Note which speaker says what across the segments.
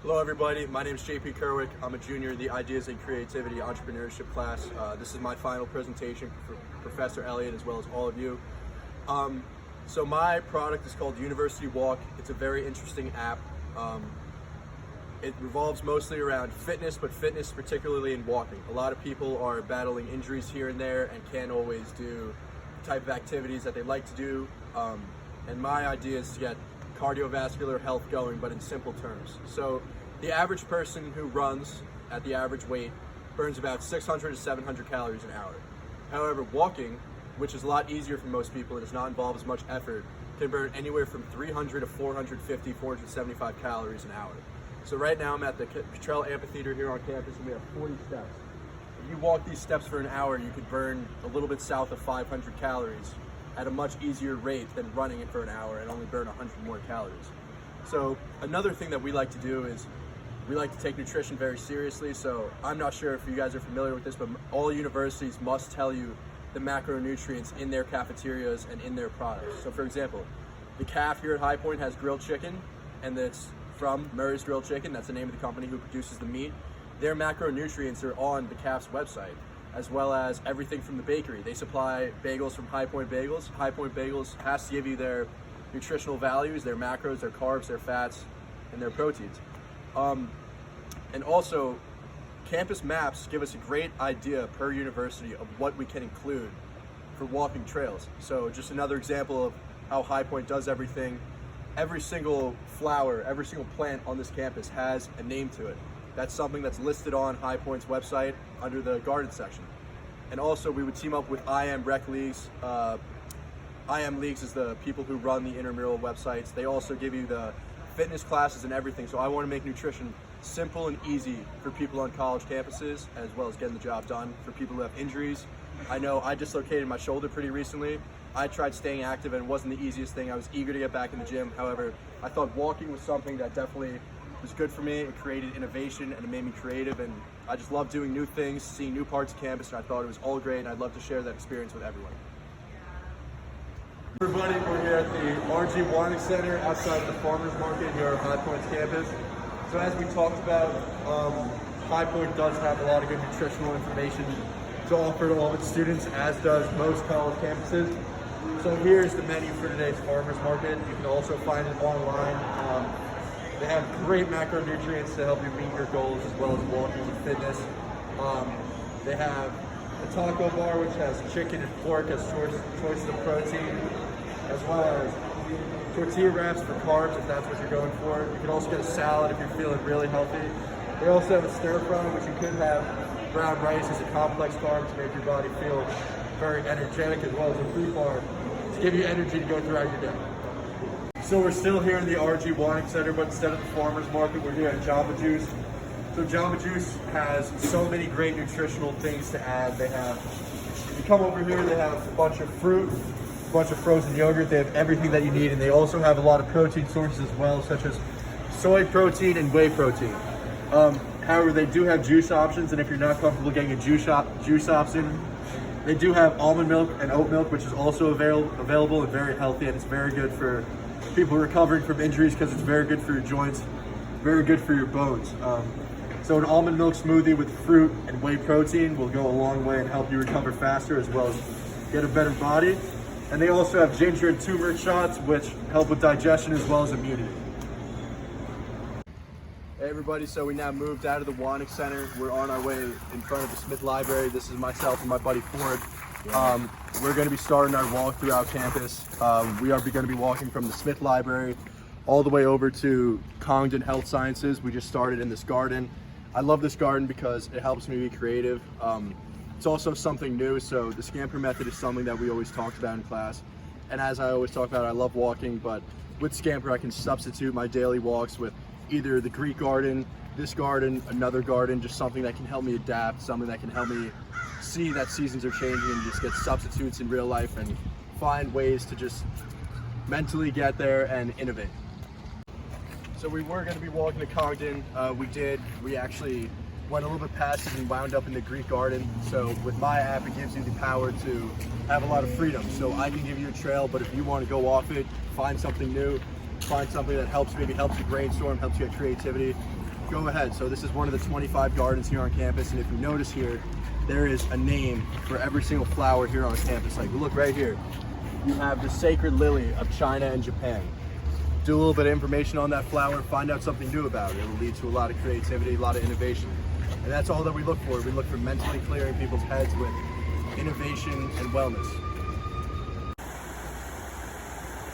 Speaker 1: Hello everybody, my name is JP Kerwick. I'm a junior in the Ideas and Creativity Entrepreneurship class. This is my final presentation for Professor Elliott as well as all of you. So my product is called University Walk. It's a very interesting app. It revolves mostly around fitness, but fitness particularly in walking. A lot of people are battling injuries here and there and can't always do the type of activities that they like to do. And my idea is to get cardiovascular health going, but in simple terms. So the average person who runs at the average weight burns about 600 to 700 calories an hour. However, walking, which is a lot easier for most people and does not involve as much effort, can burn anywhere from 300 to 450, 475 calories an hour. So right now I'm at the Cottrell Amphitheater here on campus and we have 40 steps. If you walk these steps for an hour, you could burn a little bit south of 500 calories at a much easier rate than running it for an hour and only burn 100 more calories. So another thing that we like to do is we like to take nutrition very seriously. So I'm not sure if you guys are familiar with this, but all universities must tell you the macronutrients in their cafeterias and in their products. So for example, the CAF here at High Point has grilled chicken, and that's from Murray's Grilled Chicken. That's the name of the company who produces the meat. Their macronutrients are on the CAF's website, as well as everything from the bakery. They supply bagels from High Point Bagels. High Point Bagels has to give you their nutritional values, their macros, their carbs, their fats, and their proteins. And also, campus maps give us a great idea per university of what we can include for walking trails. So just another example of how High Point does everything. Every single flower, every single plant on this campus has a name to it. That's something that's listed on High Point's website under the garden section. And also we would team up with IM Rec Leagues. IM Leagues is the people who run the intramural websites. They also give you the fitness classes and everything. So I want to make nutrition simple and easy for people on college campuses, as well as getting the job done for people who have injuries. I know I dislocated my shoulder pretty recently. I tried staying active and it wasn't the easiest thing. I was eager to get back in the gym. However, I thought walking was something that definitely was good for me. It created innovation and it made me creative, and I just love doing new things, seeing new parts of campus, and I thought it was all great, and I'd love to share that experience with everyone. Everybody, we're here at the RG Warning Center outside the Farmers Market here at High Point's campus. So as we talked about, High Point does have a lot of good nutritional information to offer to all of its students, as does most college campuses. So here's the menu for today's Farmers Market. You can also find it online. They have great macronutrients to help you meet your goals, as well as walking and fitness. They have a taco bar which has chicken and pork as choices of protein, as well as tortilla wraps for carbs if that's what you're going for. You can also get a salad if you're feeling really healthy. They also have a stir fry, which you could have brown rice as a complex carb to make your body feel very energetic, as well as a fruit bar to give you energy to go throughout your day. So we're still here in the RG Warning Center, but instead of the Farmers Market, we're here at Jamba Juice. So Jamba Juice has so many great nutritional things to add. They have, if you come over here, they have a bunch of fruit, a bunch of frozen yogurt. They have everything that you need, and they also have a lot of protein sources as well, such as soy protein and whey protein. However, they do have juice options, and if you're not comfortable getting a juice option, they do have almond milk and oat milk, which is also available and very healthy, and it's very good for people recovering from injuries because it's very good for your joints, very good for your bones. So an almond milk smoothie with fruit and whey protein will go a long way and help you recover faster, as well as get a better body. And they also have ginger and turmeric shots, which help with digestion as well as immunity. Hey everybody, so we now moved out of the Warnick Center. We're on our way in front of the Smith Library. This is myself and my buddy Ford. We're going to be starting our walk throughout campus. We are going to be walking from the Smith Library all the way over to Congdon Health Sciences. We just started in this garden. I love this garden because it helps me be creative. It's also something new, so the Scamper method is something that we always talked about in class. And as I always talk about, I love walking, but with Scamper I can substitute my daily walks with either the Greek garden, this garden, another garden, just something that can help me adapt, something that can help me see that seasons are changing and just get substitutes in real life and find ways to just mentally get there and innovate. So we were going to be walking to Congdon. We actually went a little bit past it and wound up in the Greek garden. So with my app, it gives you the power to have a lot of freedom. So I can give you a trail, but if you want to go off it, find something new, find something that maybe helps you brainstorm, helps you get creativity, go ahead. So this is one of the 25 gardens here on campus, and if you notice here, there is a name for every single flower here on campus. Like, look right here. You have the sacred lily of China and Japan. Do a little bit of information on that flower, find out something new about it. It'll lead to a lot of creativity, a lot of innovation. And that's all that we look for. We look for mentally clearing people's heads with innovation and wellness.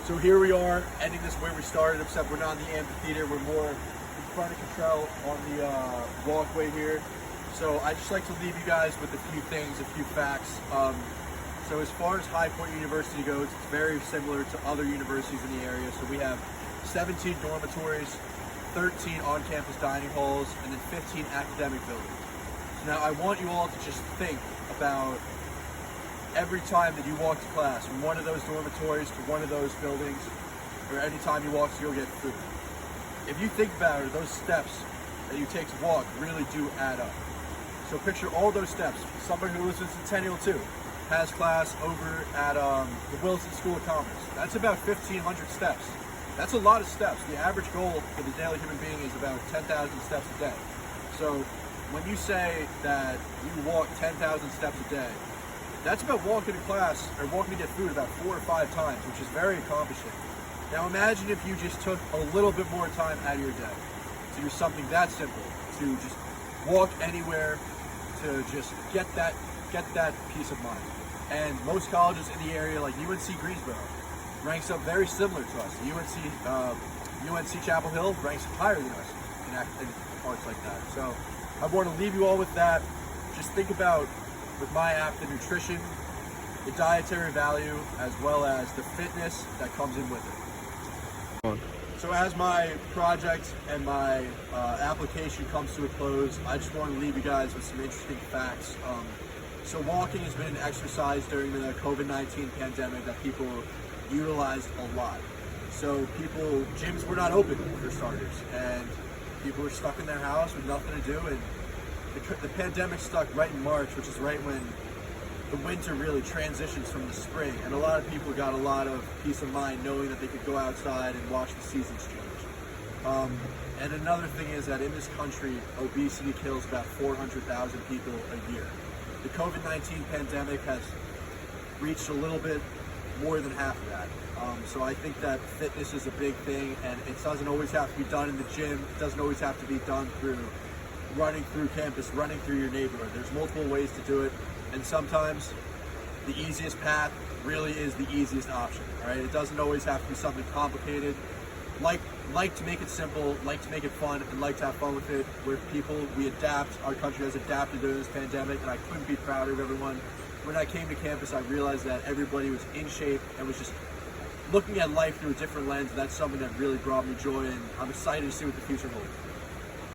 Speaker 1: So here we are, ending this where we started, except we're not in the amphitheater. We're more in front of Cottrell on the walkway here. So I just like to leave you guys with a few things, a few facts. So as far as High Point University goes, it's very similar to other universities in the area. So we have 17 dormitories, 13 on-campus dining halls, and then 15 academic buildings. So now I want you all to just think about every time that you walk to class, from one of those dormitories to one of those buildings, or any time you walk to go get food. If you think about it, those steps that you take to walk really do add up. So picture all those steps. Somebody who lives in Centennial 2 has class over at the Wilson School of Commerce. That's about 1,500 steps. That's a lot of steps. The average goal for the daily human being is about 10,000 steps a day. So when you say that you walk 10,000 steps a day, that's about walking to class or walking to get food about 4 or 5 times, which is very accomplishing. Now imagine if you just took a little bit more time out of your day to do something that simple, to just walk anywhere, to just get that peace of mind. And most colleges in the area, like UNC Greensboro, ranks up very similar to us. UNC Chapel Hill ranks higher than us in parts like that. So I want to leave you all with that. Just think about, with my app, the nutrition, the dietary value, as well as the fitness that comes in with it. So as my project and my application comes to a close, I just want to leave you guys with some interesting facts. So walking has been an exercise during the COVID-19 pandemic that people utilized a lot. So gyms were not open for starters, and people were stuck in their house with nothing to do, and the pandemic stuck right in March, which is right when the winter really transitions from the spring, and a lot of people got a lot of peace of mind knowing that they could go outside and watch the seasons change. And another thing is that in this country, obesity kills about 400,000 people a year. The COVID-19 pandemic has reached a little bit more than half of that. So I think that fitness is a big thing, and it doesn't always have to be done in the gym. It doesn't always have to be done through running through campus, running through your neighborhood. There's multiple ways to do it, and sometimes the easiest path really is the easiest option, all right? It doesn't always have to be something complicated. Like to make it simple, like to make it fun, and like to have fun with it. We're people, we adapt. Our country has adapted during this pandemic, and I couldn't be prouder of everyone. When I came to campus, I realized that everybody was in shape and was just looking at life through a different lens. That's something that really brought me joy, and I'm excited to see what the future holds.